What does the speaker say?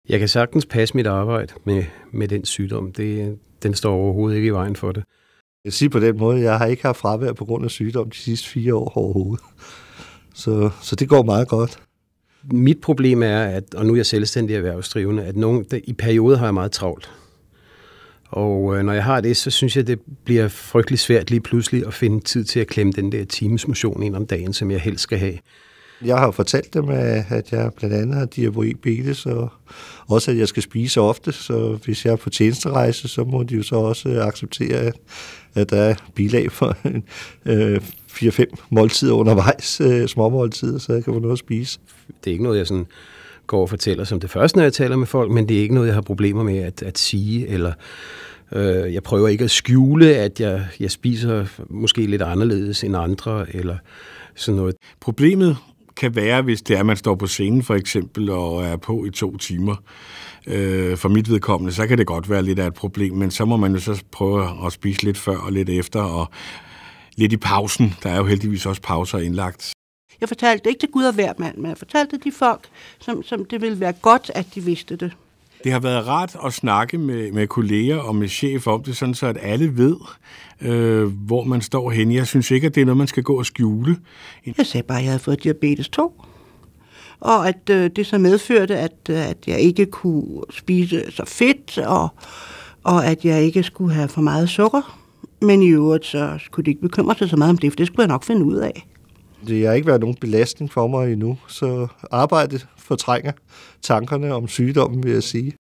Jeg kan sagtens passe mit arbejde med den sygdom. Den står overhovedet ikke i vejen for det. Jeg siger på den måde, jeg har ikke haft fravær på grund af sygdom de sidste 4 år overhovedet. Så det går meget godt. Mit problem er, og nu er jeg selvstændig erhvervsdrivende, at i perioder har jeg meget travlt. Og når jeg har det, så synes jeg, det bliver frygtelig svært lige pludselig at finde tid til at klemme den der times motion ind om dagen, som jeg helst skal have. Jeg har fortalt dem, at jeg blandt andet har diabetes, og også at jeg skal spise ofte, så hvis jeg er på tjenesterejse, så må de jo så også acceptere, at der er bilag for 4-5 måltider undervejs, småmåltider, så jeg kan få noget at spise. Det er ikke noget, jeg sådan går og fortæller som det første, når jeg taler med folk, men det er ikke noget, jeg har problemer med at sige, eller jeg prøver ikke at skjule, at jeg spiser måske lidt anderledes end andre, eller sådan noget. Problemet kan være, hvis det er, at man står på scenen for eksempel og er på i 2 timer. For mit vedkommende, så kan det godt være lidt af et problem, men så må man jo så prøve at spise lidt før og lidt efter, og lidt i pausen. Der er jo heldigvis også pauser indlagt. Jeg fortalte det ikke til Gud og hver mand, men jeg fortalte det de folk, som det ville være godt, at de vidste det. Det har været rart at snakke med kolleger og med chef om det, sådan så at alle ved, hvor man står henne. Jeg synes ikke, at det er noget, man skal gå og skjule. Jeg sagde bare, at jeg havde fået diabetes 2, og at det så medførte, at jeg ikke kunne spise så fedt, og at jeg ikke skulle have for meget sukker. Men i øvrigt, så skulle de ikke bekymre sig så meget om det, for det skulle jeg nok finde ud af. Det har ikke været nogen belastning for mig endnu, så arbejdet fortrænger tankerne om sygdommen, vil jeg sige.